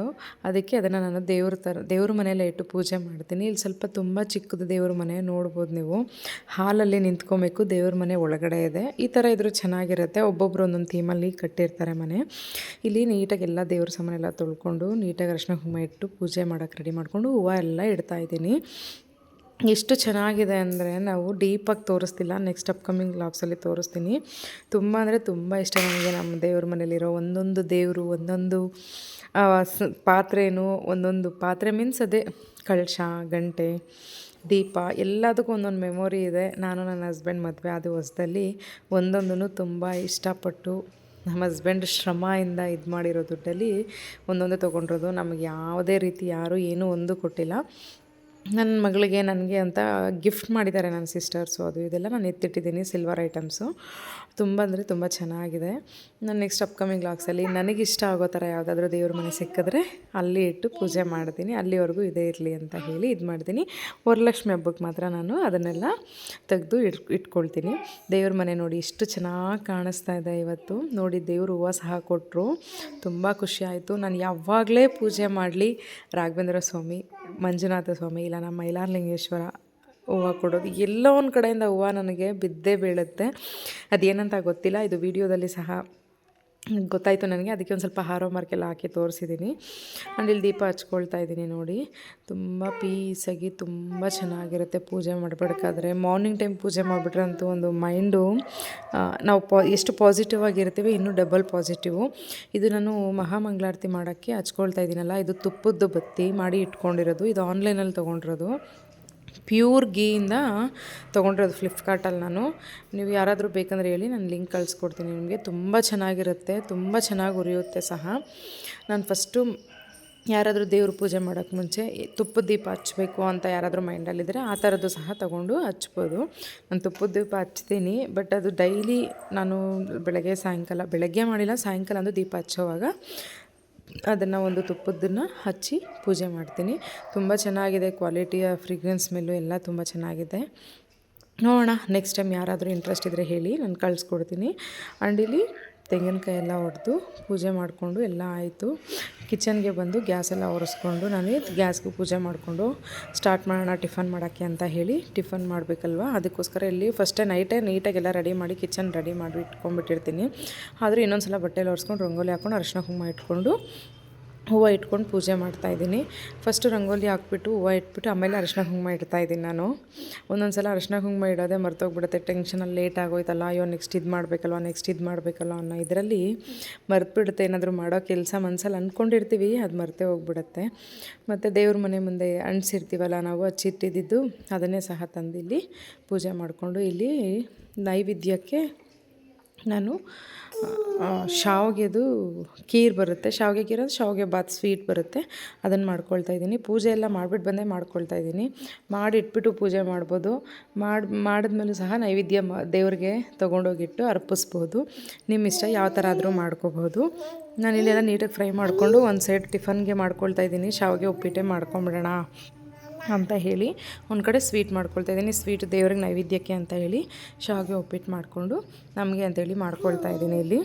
ಅದಕ್ಕೆ ಅದನ್ನು ನಾನು ದೇವ್ರ ಮನೆಯಲ್ಲೇ ಇಟ್ಟು ಪೂಜೆ ಮಾಡ್ತೀನಿ. ಇಲ್ಲಿ ಸ್ವಲ್ಪ ತುಂಬ ಚಿಕ್ಕದು ದೇವ್ರ ಮನೆ, ನೋಡ್ಬೋದು ನೀವು. ಹಾಲಲ್ಲಿ ನಿಂತ್ಕೊಬೇಕು, ದೇವ್ರ ಮನೆ ಒಳಗಡೆ ಇದೆ. ಈ ಥರ ಇದ್ರೂ ಚೆನ್ನಾಗಿರುತ್ತೆ. ಒಬ್ಬೊಬ್ಬರು ಒಂದೊಂದು ಥೀಮಲ್ಲಿ ಕಟ್ಟಿರ್ತಾರೆ ಮನೆ. ಇಲ್ಲಿ ನೀಟಾಗಿ ಎಲ್ಲ ದೇವ್ರ ಸಾಮಾನೆಲ್ಲ ತೊಳ್ಕೊಂಡು ನೀಟಾಗಿ ಅರಿಶಿನ ಕುಂಕುಮ ಇಟ್ಟು ಪೂಜೆ ಮಾಡೋಕ್ಕೆ ರೆಡಿ ಮಾಡಿಕೊಂಡು ಹೂವು ಎಲ್ಲ ಇಡ್ತಾಯಿದ್ದೀನಿ. ಎಷ್ಟು ಚೆನ್ನಾಗಿದೆ ಅಂದರೆ ನಾವು ಡೀಪಾಗಿ ತೋರಿಸ್ತಿಲ್ಲ, ನೆಕ್ಸ್ಟ್ ಅಪ್ಕಮಿಂಗ್ ವ್ಲಾಗ್ಸಲ್ಲಿ ತೋರಿಸ್ತೀನಿ. ತುಂಬ ಅಂದರೆ ತುಂಬ ಇಷ್ಟ ನನಗೆ ನಮ್ಮ ದೇವ್ರ ಮನೇಲಿರೋ ಒಂದೊಂದು ದೇವರು, ಒಂದೊಂದು ಪಾತ್ರೆನೂ, ಒಂದೊಂದು ಪಾತ್ರೆ ಮೀನ್ಸ್ ಅದೇ ಕಳಶ, ಗಂಟೆ, ದೀಪ ಎಲ್ಲದಕ್ಕೂ ಒಂದೊಂದು ಮೆಮೊರಿ ಇದೆ. ನಾನು ನನ್ನ ಹಸ್ಬೆಂಡ್ ಮದುವೆ ಆದ ಹೊಸದಲ್ಲಿ ಒಂದೊಂದನ್ನು ತುಂಬ ಇಷ್ಟಪಟ್ಟು ನಮ್ಮ ಹಸ್ಬೆಂಡ್ ಶ್ರಮದಿಂದ ಇದು ಮಾಡಿರೋ ದುಡ್ಡಲ್ಲಿ ಒಂದೊಂದು ತೊಗೊಂಡಿರೋದು. ನಮಗೆ ಯಾವುದೇ ರೀತಿ ಯಾರೂ ಏನೂ ಒಂದು ಕೊಟ್ಟಿಲ್ಲ. ನನ್ನ ಮಗಳಿಗೆ ನನಗೆ ಅಂತ ಗಿಫ್ಟ್ ಮಾಡಿದ್ದಾರೆ ನನ್ನ ಸಿಸ್ಟರ್ಸು. ಅದು ಇದೆಲ್ಲ ನಾನು ಎತ್ತಿಟ್ಟಿದ್ದೀನಿ, ಸಿಲ್ವರ್ ಐಟಮ್ಸು. ತುಂಬ ಅಂದರೆ ತುಂಬ ಚೆನ್ನಾಗಿದೆ. ನಾನು ನೆಕ್ಸ್ಟ್ ಅಪ್ಕಮಿಂಗ್ ವ್ಲಾಗ್ಸಲ್ಲಿ ನನಗಿಷ್ಟ ಆಗೋ ಥರ ಯಾವುದಾದ್ರೂ ದೇವ್ರ ಮನೆ ಸಿಕ್ಕಿದ್ರೆ ಅಲ್ಲಿ ಇಟ್ಟು ಪೂಜೆ ಮಾಡ್ತೀನಿ. ಅಲ್ಲಿವರೆಗೂ ಇದೇ ಇರಲಿ ಅಂತ ಹೇಳಿ ಇದು ಮಾಡ್ತೀನಿ. ವರಲಕ್ಷ್ಮಿ ಹಬ್ಬಕ್ಕೆ ಮಾತ್ರ ನಾನು ಅದನ್ನೆಲ್ಲ ತೆಗೆದು ಇಟ್ಕೊಳ್ತೀನಿ. ದೇವ್ರ ಮನೆ ನೋಡಿ ಎಷ್ಟು ಚೆನ್ನಾಗಿ ಕಾಣಿಸ್ತಾ ಇದೆ ಇವತ್ತು. ನೋಡಿ ದೇವ್ರು ಹೂವು ಸಹ ಕೊಟ್ಟರು, ತುಂಬ ಖುಷಿ ಆಯಿತು. ನಾನು ಯಾವಾಗಲೇ ಪೂಜೆ ಮಾಡಲಿ ರಾಘವೇಂದ್ರ ಸ್ವಾಮಿ, ಮಂಜುನಾಥ ಸ್ವಾಮಿ, ಇಲ್ಲ ನಮ್ಮ ಮೈಲಾರಲಿಂಗೇಶ್ವರ ಹೂವು ಕೊಡೋದು, ಎಲ್ಲೋ ಒಂದು ಕಡೆಯಿಂದ ಹೂವು ನನಗೆ ಬಿದ್ದೇ ಬೀಳುತ್ತೆ. ಅದೇನಂತ ಗೊತ್ತಿಲ್ಲ. ಇದು ವಿಡಿಯೋದಲ್ಲಿ ಸಹ ಗೊತ್ತಾಯಿತು ನನಗೆ, ಅದಕ್ಕೆ ಒಂದು ಸ್ವಲ್ಪ ಹಾರೋ ಮಾರ್ಕೆಲ್ಲ ಹಾಕಿ ತೋರಿಸಿದ್ದೀನಿ. ಆ್ಯಂಡ್ ಇಲ್ಲಿ ದೀಪ ಹಚ್ಕೊಳ್ತಾ ಇದ್ದೀನಿ. ನೋಡಿ ತುಂಬ ಪೀಸಾಗಿ ತುಂಬ ಚೆನ್ನಾಗಿರುತ್ತೆ ಪೂಜೆ ಮಾಡಬೇಕಾದ್ರೆ. ಮಾರ್ನಿಂಗ್ ಟೈಮ್ ಪೂಜೆ ಮಾಡಿಬಿಟ್ರೆ ಅಂತೂ ಒಂದು ಮೈಂಡು ನಾವು ಎಷ್ಟು ಪಾಸಿಟಿವ್ ಆಗಿರ್ತೀವಿ, ಇನ್ನೂ ಡಬಲ್ ಪಾಸಿಟಿವು. ಇದು ನಾನು ಮಹಾಮಂಗಳಾರತಿ ಮಾಡೋಕ್ಕೆ ಹಚ್ಕೊಳ್ತಾ ಇದ್ದೀನಲ್ಲ, ಇದು ತುಪ್ಪದ್ದು ಬತ್ತಿ ಮಾಡಿ ಇಟ್ಕೊಂಡಿರೋದು. ಇದು ಆನ್ಲೈನಲ್ಲಿ ತೊಗೊಂಡಿರೋದು, ಪ್ಯೂರ್ ಗೀಯಿಂದ ತೊಗೊಂಡಿರೋದು ಫ್ಲಿಪ್ಕಾರ್ಟಲ್ಲಿ ನಾನು. ನೀವು ಯಾರಾದರೂ ಬೇಕಂದರೆ ಹೇಳಿ, ನಾನು ಲಿಂಕ್ ಕಳಿಸ್ಕೊಡ್ತೀನಿ ನಿಮಗೆ. ತುಂಬ ಚೆನ್ನಾಗಿರುತ್ತೆ, ತುಂಬ ಚೆನ್ನಾಗಿ ಉರಿಯುತ್ತೆ ಸಹ. ನಾನು ಫಸ್ಟು ಯಾರಾದರೂ ದೇವ್ರ ಪೂಜೆ ಮಾಡೋಕ್ಕೆ ಮುಂಚೆ ತುಪ್ಪದ ದೀಪ ಹಚ್ಚಬೇಕು ಅಂತ ಯಾರಾದರೂ ಮೈಂಡಲ್ಲಿದ್ದರೆ ಆ ಥರದ್ದು ಸಹ ತೊಗೊಂಡು ಹಚ್ಬೋದು. ನಾನು ತುಪ್ಪದ ದೀಪ ಹಚ್ತೀನಿ, ಬಟ್ ಅದು ಡೈಲಿ ನಾನು ಬೆಳಗ್ಗೆ ಸಾಯಂಕಾಲ, ಬೆಳಗ್ಗೆ ಮಾಡಿಲ್ಲ ಸಾಯಂಕಾಲ ಅಂದು ದೀಪ ಹಚ್ಚೋವಾಗ ಅದನ್ನು ಒಂದು ತುಪ್ಪದನ್ನು ಹಚ್ಚಿ ಪೂಜೆ ಮಾಡ್ತೀನಿ. ತುಂಬ ಚೆನ್ನಾಗಿದೆ, ಕ್ವಾಲಿಟಿಯ ಫ್ರಿಗ್ರೆನ್ಸ್ ಸ್ಮೆಲ್ಲು ಎಲ್ಲ ತುಂಬ ಚೆನ್ನಾಗಿದೆ. ನೋಡೋಣ ನೆಕ್ಸ್ಟ್ ಟೈಮ್ ಯಾರಾದರೂ ಇಂಟ್ರೆಸ್ಟ್ ಇದ್ದರೆ ಹೇಳಿ, ನಾನು ಕಳಿಸ್ಕೊಡ್ತೀನಿ. ಆ್ಯಂಡ್ ಇಲ್ಲಿ ತೆಂಗಿನಕಾಯಿ ಎಲ್ಲ ಹೊಡೆದು ಪೂಜೆ ಮಾಡಿಕೊಂಡು ಎಲ್ಲ ಆಯಿತು. ಕಿಚನ್ಗೆ ಬಂದು ಗ್ಯಾಸೆಲ್ಲ ಒರೆಸ್ಕೊಂಡು ನಾನು ಗ್ಯಾಸ್ಗೂ ಪೂಜೆ ಮಾಡಿಕೊಂಡು ಸ್ಟಾರ್ಟ್ ಮಾಡೋಣ ಟಿಫನ್ ಮಾಡೋಕ್ಕೆ ಅಂತ ಹೇಳಿ. ಟಿಫನ್ ಮಾಡಬೇಕಲ್ವ, ಅದಕ್ಕೋಸ್ಕರ ಇಲ್ಲಿ ಫಸ್ಟೇ ನೈಟೇ ನೀಟಾಗೆಲ್ಲ ರೆಡಿ ಮಾಡಿ ಕಿಚನ್ ರೆಡಿ ಮಾಡಿ ಇಟ್ಕೊಂಡ್ಬಿಟ್ಟಿರ್ತೀನಿ. ಆದರೆ ಇನ್ನೊಂದು ಸಲ ಬಟ್ಟೆಲ್ಲ ಒರೆಸ್ಕೊಂಡು ರಂಗೋಲಿ ಹಾಕ್ಕೊಂಡು ಅರಿಶಿನ ಕುಂಕುಮ ಇಟ್ಕೊಂಡು ಹೂವು ಇಟ್ಕೊಂಡು ಪೂಜೆ ಮಾಡ್ತಾಯಿದ್ದೀನಿ. ಫಸ್ಟು ರಂಗೋಲಿ ಹಾಕ್ಬಿಟ್ಟು ಹೂವು ಇಟ್ಬಿಟ್ಟು ಆಮೇಲೆ ಅರಿಶಿನ ಕುಂಕುಮ ಇಡ್ತಾಯಿದ್ದೀನಿ ನಾನು. ಒಂದೊಂದು ಸಲ ಅರಿಶಿನ ಕುಂಕುಮ ಇಡೋದೇ ಮರ್ತೋಗ್ಬಿಡುತ್ತೆ, ಟೆನ್ಷನಲ್ಲಿ ಲೇಟ್ ಆಗೋಯ್ತಲ್ಲ, ಅಯ್ಯೋ ನೆಕ್ಸ್ಟ್ ಇದು ಮಾಡಬೇಕಲ್ವ ಅನ್ನೋ ಇದರಲ್ಲಿ ಮರ್ತುಬಿಡುತ್ತೆ. ಏನಾದರೂ ಮಾಡೋ ಕೆಲಸ ಮನಸ್ಸಲ್ಲಿ ಅಂದ್ಕೊಂಡಿರ್ತೀವಿ, ಅದು ಮರ್ತೇ ಹೋಗ್ಬಿಡುತ್ತೆ. ಮತ್ತು ದೇವ್ರ ಮನೆ ಮುಂದೆ ಅಂಟಿಸಿರ್ತೀವಲ್ಲ ನಾವು, ಹಚ್ಚಿಟ್ಟಿದ್ದು ಅದನ್ನೇ ಸಹ ತಂದಿಲ್ಲಿ ಪೂಜೆ ಮಾಡಿಕೊಂಡು ಇಲ್ಲಿ ನೈವೇದ್ಯಕ್ಕೆ ನಾನು ಶಾವಿಗೆದು ಖೀರ್ ಬರುತ್ತೆ, ಶಾವಿಗೆ ಖೀರ್ ಅಂದರೆ ಶಾವಿಗೆ ಬಾತ್ ಸ್ವೀಟ್ ಬರುತ್ತೆ, ಅದನ್ನು ಮಾಡ್ಕೊಳ್ತಾ ಇದ್ದೀನಿ. ಪೂಜೆ ಎಲ್ಲ ಮಾಡಿಬಿಟ್ಟು ಬಂದೇ ಮಾಡ್ಕೊಳ್ತಾ ಇದ್ದೀನಿ. ಮಾಡಿ ಇಟ್ಬಿಟ್ಟು ಪೂಜೆ ಮಾಡ್ಬೋದು. ಮಾಡಿದ್ಮೇಲೂ ಸಹ ನೈವೇದ್ಯ ದೇವ್ರಿಗೆ ತೊಗೊಂಡೋಗಿಟ್ಟು ಅರ್ಪಿಸ್ಬೋದು. ನಿಮ್ಮ ಇಷ್ಟ ಯಾವ ಥರ ಆದರೂ ಮಾಡ್ಕೋಬೋದು. ನಾನು ಇಲ್ಲೆಲ್ಲ ನೀಟಾಗಿ ಫ್ರೈ ಮಾಡಿಕೊಂಡು ಒಂದು ಸೈಡ್ ಟಿಫನ್ಗೆ ಮಾಡ್ಕೊಳ್ತಾ ಇದ್ದೀನಿ. ಶಾವಿಗೆ ಉಪ್ಪಿಟ್ಟೆ ಮಾಡ್ಕೊಂಬಿಡೋಣ ಅಂತ ಹೇಳಿ ಒಂದು ಕಡೆ ಸ್ವೀಟ್ ಮಾಡ್ಕೊಳ್ತಾ ಇದ್ದೀನಿ. ಸ್ವೀಟ್ ದೇವ್ರಿಗೆ ನೈವೇದ್ಯಕ್ಕೆ ಅಂತ ಹೇಳಿ ಶಾವಿಗೆ ಉಪ್ಪಿಟ್ಟು ಮಾಡಿಕೊಂಡು ನಮಗೆ ಅಂತೇಳಿ ಮಾಡ್ಕೊಳ್ತಾ ಇದ್ದೀನಿ. ಇಲ್ಲಿ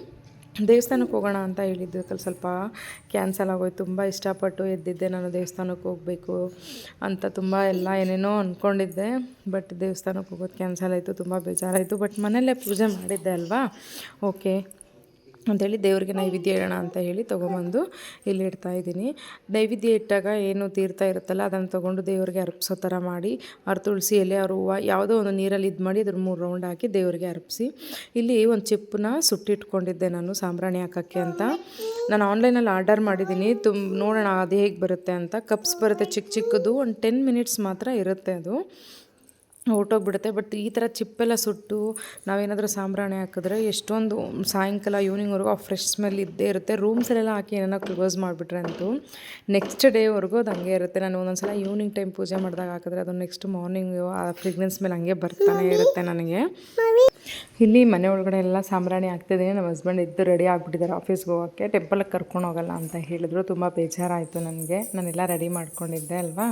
ದೇವಸ್ಥಾನಕ್ಕೆ ಹೋಗೋಣ ಅಂತ ಹೇಳಿದ್ದಕ್ಕೆ ಸ್ವಲ್ಪ ಕ್ಯಾನ್ಸಲ್ ಆಗೋಯ್ತು. ತುಂಬ ಇಷ್ಟಪಟ್ಟು ಎದ್ದಿದ್ದೆ ನಾನು ದೇವಸ್ಥಾನಕ್ಕೆ ಹೋಗಬೇಕು ಅಂತ, ತುಂಬ ಎಲ್ಲ ಏನೇನೋ ಅಂದ್ಕೊಂಡಿದ್ದೆ. ಬಟ್ ದೇವಸ್ಥಾನಕ್ಕೆ ಹೋಗೋದು ಕ್ಯಾನ್ಸಲ್ ಆಯಿತು. ತುಂಬ ಬೇಜಾರಾಯಿತು. ಬಟ್ ಮನೆಯಲ್ಲೇ ಪೂಜೆ ಮಾಡಿದ್ದೆ ಅಲ್ವಾ, ಓಕೆ ಅಂಥೇಳಿ ದೇವ್ರಿಗೆ ನೈವೇದ್ಯ ಇಡೋಣ ಅಂತ ಹೇಳಿ ತೊಗೊಂಬಂದು ಇಲ್ಲಿ ಇಡ್ತಾಯಿದ್ದೀನಿ. ನೈವೇದ್ಯ ಇಟ್ಟಾಗ ಏನು ತೀರ್ಥ ಇರುತ್ತಲ್ಲ ಅದನ್ನು ತೊಗೊಂಡು ದೇವ್ರಿಗೆ ಅರ್ಪಿಸೋ ಥರ ಮಾಡಿ, ಅವ್ರ ತುಳಸಿ ಎಲೆ, ಅವ್ರ ಹೂವು ಯಾವುದೋ ಒಂದು ನೀರಲ್ಲಿ ಇದು ಮಾಡಿ ಅದ್ರ 3 ರೌಂಡ್ ಹಾಕಿ ದೇವ್ರಿಗೆ ಅರ್ಪಿಸಿ. ಇಲ್ಲಿ ಒಂದು ಚಿಪ್ಪನ್ನ ಸುಟ್ಟಿಟ್ಕೊಂಡಿದ್ದೆ ನಾನು ಸಾಂಬ್ರಾಣಿ ಹಾಕೋಕ್ಕೆ ಅಂತ. ನಾನು ಆನ್ಲೈನಲ್ಲಿ ಆರ್ಡರ್ ಮಾಡಿದ್ದೀನಿ. ನೋಡೋಣ ಅದು ಹೇಗೆ ಬರುತ್ತೆ ಅಂತ. ಕಪ್ಸ್ ಬರುತ್ತೆ ಚಿಕ್ಕ ಚಿಕ್ಕದು, ಒಂದು 10 ಮಿನಿಟ್ಸ್ ಮಾತ್ರ ಇರುತ್ತೆ, ಅದು ಹೊರ್ಟೋಗ್ಬಿಡುತ್ತೆ. ಬಟ್ ಈ ಥರ ಚಿಪ್ಪೆಲ್ಲ ಸುಟ್ಟು ನಾವೇನಾದರೂ ಸಾಂಬ್ರಾಣಿ ಹಾಕಿದ್ರೆ ಎಷ್ಟೊಂದು ಸಾಯಂಕಾಲ ಈವ್ನಿಂಗ್ವರೆಗೂ ಆ ಫ್ರೆಶ್ ಸ್ಮೆಲ್ ಇದ್ದೇ ಇರುತ್ತೆ. ರೂಮ್ಸಲ್ಲೆಲ್ಲ ಹಾಕಿ ಏನಾರ ಕ್ಲೋಸ್ ಮಾಡಿಬಿಟ್ರೆ ಅಂತೂ ನೆಕ್ಸ್ಟ್ ಡೇವರೆಗೂ ಅದು ಹಂಗೆ ಇರುತ್ತೆ. ನಾನು ಒಂದೊಂದು ಸಲ ಈವ್ನಿಂಗ್ ಟೈಮ್ ಪೂಜೆ ಮಾಡಿದಾಗ ಹಾಕಿದ್ರೆ ಅದು ನೆಕ್ಸ್ಟ್ ಮಾರ್ನಿಂಗು ಆ ಫ್ರಿಗ್ರೆನ್ಸ್ ಸ್ಮೆಲ್ ಹಂಗೆ ಬರ್ತಾನೆ ಇರುತ್ತೆ ನನಗೆ. ಇಲ್ಲಿ ಮನೆ ಒಳಗಡೆ ಎಲ್ಲ ಸಾಂಬ್ರಾಣಿ ಹಾಕ್ತಿದ್ದೀನಿ. ನಮ್ಮ ಹಸ್ಬೆಂಡ್ ಇದ್ದು ರೆಡಿ ಆಗಿಬಿಟ್ಟಿದ್ದಾರೆ ಆಫೀಸ್ಗೆ ಹೋಗೋಕ್ಕೆ. ಟೆಂಪಲ್ಗೆ ಕರ್ಕೊಂಡು ಹೋಗಲ್ಲ ಅಂತ ಹೇಳಿದ್ರು. ತುಂಬ ಬೇಜಾರಾಯಿತು ನನಗೆ. ನಾನೆಲ್ಲ ರೆಡಿ ಮಾಡ್ಕೊಂಡಿದ್ದೆ ಅಲ್ವಾ.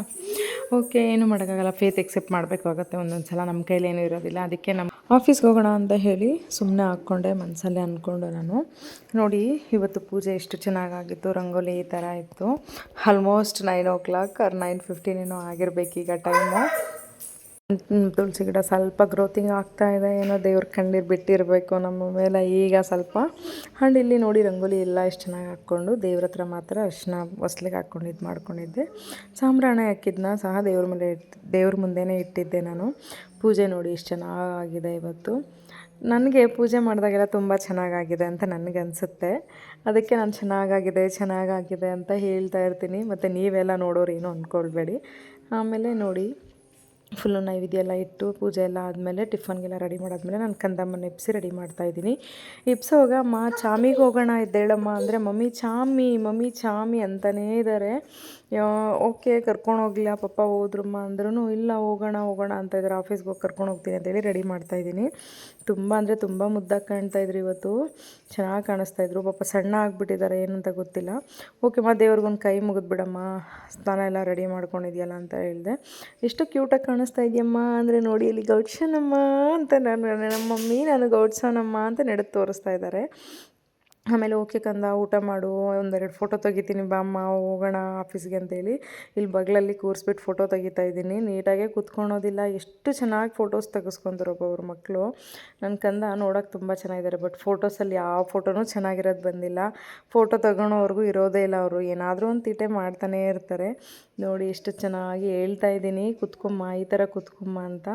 ಓಕೆ, ಏನು ಮಾಡೋಕ್ಕಾಗಲ್ಲ, ಫೇತ್ ಎಕ್ಸೆಪ್ಟ್ ಮಾಡಬೇಕಾಗತ್ತೆ ಒಂದೊಂದು ಸಲ, ನಮ್ಮ ಕೈಲೇನೂ ಇರೋದಿಲ್ಲ. ಅದಕ್ಕೆ ನಮ್ಮ ಆಫೀಸ್ಗೆ ಹೋಗೋಣ ಅಂತ ಹೇಳಿ ಸುಮ್ಮನೆ ಹಾಕ್ಕೊಂಡೆ, ಮನಸ್ಸಲ್ಲೇ ಅಂದ್ಕೊಂಡು ನಾನು. ನೋಡಿ ಇವತ್ತು ಪೂಜೆ ಎಷ್ಟು ಚೆನ್ನಾಗಾಗಿತ್ತು. ರಂಗೋಲಿ ಈ ಥರ ಇತ್ತು. ಆಲ್ಮೋಸ್ಟ್ 9 or 9:15 ಏನೋ ಆಗಿರಬೇಕೀಗ ಟೈಮು. ತುಳಸಿ ಗಿಡ ಸ್ವಲ್ಪ ಗ್ರೋತಿಂಗ್ ಆಗ್ತಾಯಿದೆ, ಏನೋ ದೇವ್ರ ಕಣ್ಣೀರು ಬಿಟ್ಟಿರಬೇಕು ನಮ್ಮ ಮೇಲೆ ಈಗ ಸ್ವಲ್ಪ. ಆ್ಯಂಡ್ ಇಲ್ಲಿ ನೋಡಿ ರಂಗೋಲಿ ಎಲ್ಲ ಎಷ್ಟು ಚೆನ್ನಾಗಿ ಹಾಕ್ಕೊಂಡು ದೇವ್ರ ಹತ್ರ ಮಾತ್ರ ಅರ್ಶಿನ ಹೊಸ್ಲಿಗೆ ಹಾಕ್ಕೊಂಡು ಇದು ಮಾಡ್ಕೊಂಡಿದ್ದೆ. ಸಾಂಬ್ರಾಣಿ ಹಾಕಿದ್ದನ್ನ ಸಹ ದೇವ್ರ ಮುಂದೆನೇ ಇಟ್ಟಿದ್ದೆ ನಾನು. ಪೂಜೆ ನೋಡಿ ಎಷ್ಟು ಚೆನ್ನಾಗಿದೆ ಇವತ್ತು. ನನಗೆ ಪೂಜೆ ಮಾಡಿದಾಗೆಲ್ಲ ತುಂಬ ಚೆನ್ನಾಗಾಗಿದೆ ಅಂತ ನನಗನ್ಸುತ್ತೆ. ಅದಕ್ಕೆ ನಾನು ಚೆನ್ನಾಗಾಗಿದೆ ಅಂತ ಹೇಳ್ತಾ ಇರ್ತೀನಿ. ಮತ್ತು ನೀವೆಲ್ಲ ನೋಡೋರು ಏನೂ ಅಂದ್ಕೊಳ್ಬೇಡಿ. ಆಮೇಲೆ ನೋಡಿ ಫುಲ್ಲು ನೈವೇದ್ಯ ಎಲ್ಲ ಇಟ್ಟು ಪೂಜೆ ಎಲ್ಲ ಆದಮೇಲೆ ಟಿಫನ್ಗೆಲ್ಲ ರೆಡಿ ಮಾಡಾದ್ಮೇಲೆ ನಾನು ಕಂದಮ್ಮನ ಎಬ್ಸಿ ರೆಡಿ ಮಾಡ್ತಾಯಿದ್ದೀನಿ. ಎಬ್ಸೋವಾಗ ಅಮ್ಮ ಚಾಮಿಗೆ ಹೋಗೋಣ ಇದ್ದೇಳಮ್ಮ ಅಂದರೆ ಮಮ್ಮಿ ಚಾಮಿ ಅಂತಲೇ ಇದ್ದಾರೆ. ಓಕೆ ಕರ್ಕೊಂಡು ಹೋಗ್ಲಿಲ್ಲ ಪಾಪ ಹೋದ್ರಮ್ಮ ಅಂದ್ರೂ ಇಲ್ಲ ಹೋಗೋಣ ಅಂತ ಇದ್ದಾರೆ. ಆಫೀಸ್ಗೆ ಹೋಗಿ ಕರ್ಕೊಂಡು ಹೋಗ್ತೀನಿ ಅಂತೇಳಿ ರೆಡಿ ಮಾಡ್ತಾಯಿದ್ದೀನಿ. ತುಂಬ ಅಂದರೆ ತುಂಬ ಮುದ್ದಾಗಿ ಕಾಣ್ತಾಯಿದ್ರು ಇವತ್ತು, ಚೆನ್ನಾಗಿ ಕಾಣಿಸ್ತಾಯಿದ್ರು. ಪಾಪ ಸಣ್ಣ ಆಗಿಬಿಟ್ಟಿದ್ದಾರೆ, ಏನಂತ ಗೊತ್ತಿಲ್ಲ. ಓಕೆ ದೇವ್ರಿಗೊಂದು ಕೈ ಮುಗಿದ್ಬಿಡಮ್ಮ, ಸ್ನಾನ ಎಲ್ಲ ರೆಡಿ ಮಾಡ್ಕೊಂಡಿದ್ಯಲ್ಲ ಅಂತ ಹೇಳಿದೆ. ಎಷ್ಟು ಕ್ಯೂಟಾಗಿ ಕಾಣಿಸ್ತಾ ಇದೆಯಮ್ಮ ಅಂದರೆ ನೋಡಿ ಇಲ್ಲಿ ಗೌಡ್ಸನಮ್ಮ ಅಂತ ನಮ್ಮ ಮಮ್ಮಿ ನಾನು ಗೌಡ್ಸನಮ್ಮ ಅಂತ ನಡೆದು ತೋರಿಸ್ತಾ ಇದ್ದಾರೆ. ಆಮೇಲೆ ಓಕೆ ಕಂದ ಊಟ ಮಾಡು, 1-2 ಫೋಟೋ ತೆಗಿತೀನಿ ಬಾಮ್ಮ ಹೋಗೋಣ ಆಫೀಸ್ಗೆ ಅಂತೇಳಿ ಇಲ್ಲಿ ಬಗಲಲ್ಲಿ ಕೂರಿಸ್ಬಿಟ್ಟು ಫೋಟೋ ತೆಗಿತಾ ಇದ್ದೀನಿ. ನೀಟಾಗೆ ಕೂತ್ಕೊಳೋದಿಲ್ಲ, ಎಷ್ಟು ಚೆನ್ನಾಗಿ ಫೋಟೋಸ್ ತೆಗೆಸ್ಕೊತಾರೆ ಒಬ್ಬೊಬ್ರು ಮಕ್ಕಳು. ನನ್ನ ಕಂದ ನೋಡೋಕೆ ತುಂಬ ಚೆನ್ನಾಗಿದ್ದಾರೆ. ಬಟ್ ಫೋಟೋಸಲ್ಲಿ ಯಾವ ಫೋಟೋನೂ ಚೆನ್ನಾಗಿರೋದು ಬಂದಿಲ್ಲ. ಫೋಟೋ ತಗೊಳೋವರೆಗೂ ಇರೋದೇ ಇಲ್ಲ, ಅವರು ಏನಾದರೂ ಒಂದು ತೀಟೆ ಮಾಡ್ತಾನೇ ಇರ್ತಾರೆ. ನೋಡಿ ಎಷ್ಟು ಚೆನ್ನಾಗಿ ಹೇಳ್ತಾ ಇದ್ದೀನಿ ಕುತ್ಕೊಮ್ಮ, ಈ ಥರ ಕುತ್ಕೊಮ್ಮ ಅಂತ.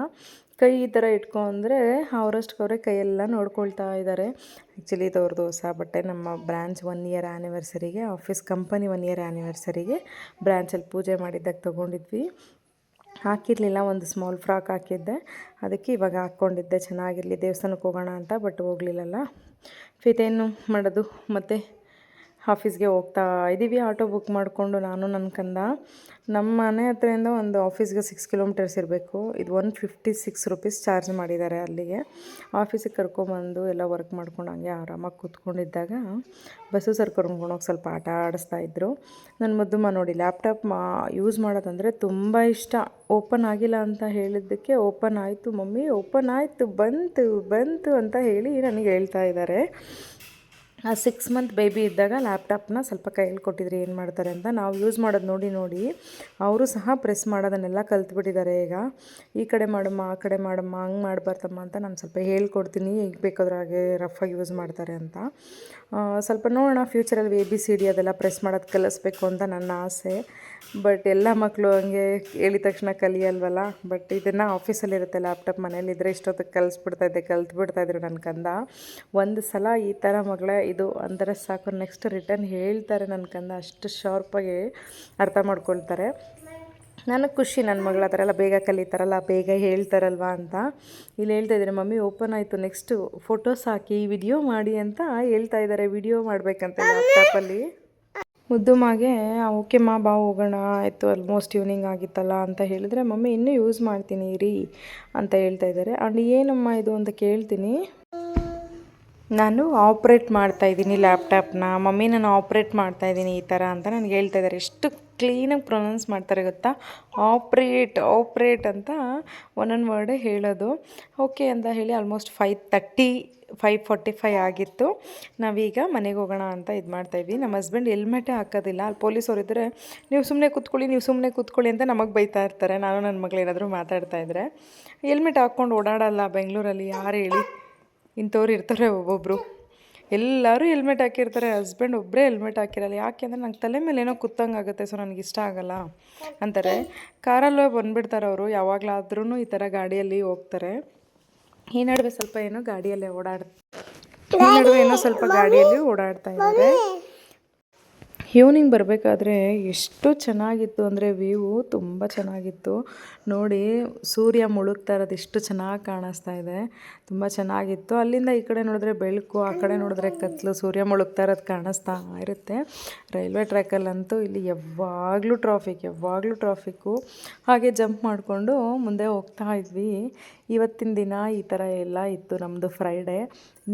ಕೈ ಈ ಥರ ಇಟ್ಕೊಂಡ್ರೆ ಅವರಷ್ಟಕ್ಕವರೇ ಕೈಯೆಲ್ಲ ನೋಡ್ಕೊಳ್ತಾ ಇದ್ದಾರೆ. ಆ್ಯಕ್ಚುಲಿ ಇದು ಅವ್ರದ್ದು ಹೊಸ ಬಟ್ಟೆ. ನಮ್ಮ ಬ್ರ್ಯಾಂಚ್ 1 ಇಯರ್ ಆ್ಯನಿವರ್ಸರಿಗೆ, ಆಫೀಸ್ ಕಂಪನಿ 1 ಇಯರ್ ಆ್ಯನಿವರ್ಸರಿಗೆ ಬ್ರ್ಯಾಂಚಲ್ಲಿ ಪೂಜೆ ಮಾಡಿದ್ದಾಗ ತೊಗೊಂಡಿದ್ವಿ. ಹಾಕಿರಲಿಲ್ಲ, ಒಂದು ಸ್ಮಾಲ್ ಫ್ರಾಕ್ ಹಾಕಿದ್ದೆ, ಅದಕ್ಕೆ ಇವಾಗ ಹಾಕ್ಕೊಂಡಿದ್ದೆ ಚೆನ್ನಾಗಿರಲಿ ದೇವಸ್ಥಾನಕ್ಕೆ ಹೋಗೋಣ ಅಂತ. ಬಟ್ ಹೋಗಲಿಲ್ಲಲ್ಲ, ಫಿತೇನು ಮಾಡೋದು. ಮತ್ತು ಆಫೀಸ್ಗೆ ಹೋಗ್ತಾ ಇದ್ದೀವಿ. ಆಟೋ ಬುಕ್ ಮಾಡಿಕೊಂಡು ನಾನು ನನ್ನ ಕಂದ. ನಮ್ಮ ಮನೆ ಹತ್ರದಿಂದ ಒಂದು ಆಫೀಸ್ಗೆ 6 ಕಿಲೋಮೀಟರ್ಸ್ ಇರಬೇಕು. ಇದು 156 ರೂಪೀಸ್ ಚಾರ್ಜ್ ಮಾಡಿದ್ದಾರೆ ಅಲ್ಲಿಗೆ. ಆಫೀಸಿಗೆ ಕರ್ಕೊಂಬಂದು ಎಲ್ಲ ವರ್ಕ್ ಮಾಡ್ಕೊಂಡು ಹಂಗೆ ಆರಾಮಾಗಿ ಕೂತ್ಕೊಂಡಿದ್ದಾಗ ಬಸ್ಸು ಸರ್ ಕರ್ಕೊಂಡೋಗಿ ಸ್ವಲ್ಪ ಆಟ ಆಡಿಸ್ತಾಯಿದ್ರು. ನನ್ನ ಮುದ್ದುಮ್ಮ ನೋಡಿ ಲ್ಯಾಪ್ಟಾಪ್ ಯೂಸ್ ಮಾಡೋದಂದರೆ ತುಂಬ ಇಷ್ಟ. ಓಪನ್ ಆಗಿಲ್ಲ ಅಂತ ಹೇಳಿದ್ದಕ್ಕೆ ಓಪನ್ ಆಯಿತು ಮಮ್ಮಿ, ಓಪನ್ ಆಯಿತು, ಬಂತು ಅಂತ ಹೇಳಿ ನನಗೆ ಹೇಳ್ತಾ ಇದ್ದಾರೆ. 6 ಮಂತ್ ಬೇಬಿ ಇದ್ದಾಗ ಲ್ಯಾಪ್ಟಾಪ್ನ ಸ್ವಲ್ಪ ಕೈಯಲ್ಲಿ ಕೊಟ್ಟಿದ್ರಿ ಏನು ಮಾಡ್ತಾರೆ ಅಂತ. ನಾವು ಯೂಸ್ ಮಾಡೋದು ನೋಡಿ ಅವರು ಸಹ ಪ್ರೆಸ್ ಮಾಡೋದನ್ನೆಲ್ಲ ಕಲ್ತ್ಬಿಟ್ಟಿದ್ದಾರೆ ಈಗ. ಈ ಕಡೆ ಮಾಡಮ್ಮ, ಆ ಕಡೆ ಮಾಡಮ್ಮ, ಹಂಗೆ ಮಾಡಬಾರ್ದಮ್ಮ ಅಂತ ನಾನು ಸ್ವಲ್ಪ ಹೇಳ್ಕೊಡ್ತೀನಿ, ಈಗ ಬೇಕಾದ್ರೆ ಹಾಗೆ ರಫಾಗಿ ಯೂಸ್ ಮಾಡ್ತಾರೆ ಅಂತ. ಸ್ವಲ್ಪ ನೋಡೋಣ ಫ್ಯೂಚರಲ್ಲಿ ABCD ಅದೆಲ್ಲ ಪ್ರೆಸ್ ಮಾಡೋದು ಕಲಿಸ್ಬೇಕು ಅಂತ ನನ್ನ ಆಸೆ. ಬಟ್ ಎಲ್ಲ ಮಕ್ಕಳು ಹಂಗೆ ಹೇಳಿದ ತಕ್ಷಣ ಕಲಿಯಲ್ವಲ್ಲ. ಬಟ್ ಇದನ್ನು ಆಫೀಸಲ್ಲಿರುತ್ತೆ ಲ್ಯಾಪ್ಟಾಪ್, ಮನೇಲಿದ್ದರೆ ಇಷ್ಟೊತ್ತಿಗೆ ಕಲ್ತ್ಬಿಡ್ತಾಯಿದ್ರು ನನ್ನ ಕಂದ. ಒಂದು ಸಲ ಈ ಥರ ಮಗಳೇ ಇದು ಅಂದರೆ ಸಾಕು, ನೆಕ್ಸ್ಟ್ ರಿಟರ್ನ್ ಹೇಳ್ತಾರೆ ನನ್ನ ಕಂದ, ಅಷ್ಟು ಶಾರ್ಪಾಗಿ ಅರ್ಥ ಮಾಡ್ಕೊಳ್ತಾರೆ. ನನಗೆ ಖುಷಿ ನನ್ನ ಮಗಳು ಆ ಥರ ಎಲ್ಲ ಬೇಗ ಕಲಿತಾರಲ್ಲ, ಬೇಗ ಹೇಳ್ತಾರಲ್ವ ಅಂತ. ಇಲ್ಲಿ ಹೇಳ್ತಾ ಇದ್ದಾರೆ ಮಮ್ಮಿ ಓಪನ್ ಆಯಿತು, ನೆಕ್ಸ್ಟು ಫೋಟೋಸ್ ಹಾಕಿ ವಿಡಿಯೋ ಮಾಡಿ ಅಂತ ಹೇಳ್ತಾ ಇದ್ದಾರೆ. ವಿಡಿಯೋ ಮಾಡಬೇಕಂತ ಲ್ಯಾಪ್ಟಾಪಲ್ಲಿ. ಮುದ್ದು ಮಾಗೆ ಓಕೆ ಮಾ ಬಾ ಹೋಗೋಣ, ಆಯಿತು ಆಲ್ಮೋಸ್ಟ್ ಈವ್ನಿಂಗ್ ಆಗಿತ್ತಲ್ಲ ಅಂತ ಹೇಳಿದ್ರೆ, ಮಮ್ಮಿ ಇನ್ನೂ ಯೂಸ್ ಮಾಡ್ತೀನಿ ರೀ ಅಂತ ಹೇಳ್ತಾ ಇದ್ದಾರೆ. ಆ್ಯಂಡ್ ಏನಮ್ಮ ಇದು ಅಂತ ಕೇಳ್ತೀನಿ. ನಾನು ಆಪ್ರೇಟ್ ಮಾಡ್ತಾಯಿದ್ದೀನಿ ಲ್ಯಾಪ್ಟಾಪ್ನ, ಮಮ್ಮಿ ನಾನು ಆಪ್ರೇಟ್ ಮಾಡ್ತಾಯಿದ್ದೀನಿ ಈ ಥರ ಅಂತ ನನಗೆ ಹೇಳ್ತಾ ಇದ್ದಾರೆ. ಎಷ್ಟು ಕ್ಲೀನಾಗಿ ಪ್ರೊನೌನ್ಸ್ ಮಾಡ್ತಾರೆ ಗೊತ್ತಾ, ಆಪ್ರೇಟ್ ಅಂತ ಒಂದೊಂದು ವರ್ಡೇ ಹೇಳೋದು. ಓಕೆ ಅಂತ ಹೇಳಿ ಆಲ್ಮೋಸ್ಟ್ 5:45 ಆಗಿತ್ತು. ನಾವೀಗ ಮನೆಗೆ ಹೋಗೋಣ ಅಂತ ಇದು ಮಾಡ್ತಾಯಿದ್ವಿ. ನಮ್ಮ ಹಸ್ಬೆಂಡ್ ಹೆಲ್ಮೆಟೇ ಹಾಕೋದಿಲ್ಲ. ಅಲ್ಲಿ ಪೊಲೀಸವ್ರು ಇದ್ದರೆ ನೀವು ಸುಮ್ಮನೆ ಕೂತ್ಕೊಳ್ಳಿ ಅಂತ ನಮಗೆ ಬೈತಾ ಇರ್ತಾರೆ. ನಾನು ನನ್ನ ಮಗಳು ಏನಾದರೂ ಮಾತಾಡ್ತಾಯಿದ್ರೆ ಹೆಲ್ಮೆಟ್ ಹಾಕ್ಕೊಂಡು ಓಡಾಡಲ್ಲ ಬೆಂಗಳೂರಲ್ಲಿ, ಯಾರು ಹೇಳಿ, ಇಂಥವ್ರು ಇರ್ತಾರೆ ಒಬ್ಬೊಬ್ಬರು. ಎಲ್ಲರೂ ಹೆಲ್ಮೆಟ್ ಹಾಕಿರ್ತಾರೆ, ಹಸ್ಬೆಂಡ್ ಒಬ್ಬರೇ ಹೆಲ್ಮೆಟ್ ಹಾಕಿರಲ್ಲ. ಯಾಕೆ ಅಂದರೆ ನಂಗೆ ತಲೆ ಮೇಲೆ ಏನೋ ಕುತ್ತಂಗೆ ಆಗುತ್ತೆ, ಸೊ ನನಗೆ ಇಷ್ಟ ಆಗಲ್ಲ ಅಂತಾರೆ. ಕಾರಲ್ಲೇ ಬಂದುಬಿಡ್ತಾರೆ ಅವರು, ಯಾವಾಗಲಾದ್ರೂ ಈ ಥರ ಗಾಡಿಯಲ್ಲಿ ಹೋಗ್ತಾರೆ. ಈ ನಡುವೆ ಸ್ವಲ್ಪ ಏನೋ ಗಾಡಿಯಲ್ಲಿ ಓಡಾಡ್ತಾ ಇದ್ದಾರೆ. ಈವ್ನಿಂಗ್ ಬರಬೇಕಾದ್ರೆ ಎಷ್ಟು ಚೆನ್ನಾಗಿತ್ತು ಅಂದರೆ ವ್ಯೂ ತುಂಬ ಚೆನ್ನಾಗಿತ್ತು ನೋಡಿ. ಸೂರ್ಯ ಮುಳುಗ್ತಾ ಇರೋದು ಎಷ್ಟು ಚೆನ್ನಾಗಿ ಕಾಣಿಸ್ತಾ ಇದೆ, ತುಂಬ ಚೆನ್ನಾಗಿತ್ತು. ಅಲ್ಲಿಂದ ಈ ಕಡೆ ನೋಡಿದ್ರೆ ಬೆಳಕು, ಆ ಕಡೆ ನೋಡಿದ್ರೆ ಕತ್ಲು, ಸೂರ್ಯ ಮುಳುಗ್ತಾ ಇರೋದು ಕಾಣಿಸ್ತಾ ಇರುತ್ತೆ. ರೈಲ್ವೆ ಟ್ರ್ಯಾಕಲ್ಲಂತೂ ಇಲ್ಲಿ ಯಾವಾಗಲೂ ಟ್ರಾಫಿಕ್ಕು. ಹಾಗೆ ಜಂಪ್ ಮಾಡಿಕೊಂಡು ಮುಂದೆ ಹೋಗ್ತಾ ಇದ್ವಿ. ಇವತ್ತಿನ ದಿನ ಈ ಥರ ಎಲ್ಲ ಇತ್ತು ನಮ್ಮದು ಫ್ರೈಡೇ.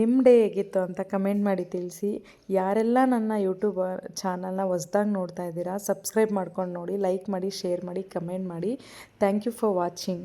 ನಿಮ್ಮ ಡೇ ಹೇಗಿತ್ತು ಅಂತ ಕಮೆಂಟ್ ಮಾಡಿ ತಿಳಿಸಿ. ಯಾರೆಲ್ಲ ನನ್ನ ಯೂಟ್ಯೂಬ್ ಚಾನಲ್ನ ಹೊಸ್ದಾಗಿ ನೋಡ್ತಾ ಇದ್ದೀರಾ, ಸಬ್ಸ್ಕ್ರೈಬ್ ಮಾಡ್ಕೊಂಡು ನೋಡಿ, ಲೈಕ್ ಮಾಡಿ, ಶೇರ್ ಮಾಡಿ, ಕಮೆಂಟ್ ಮಾಡಿ. Thank you for watching.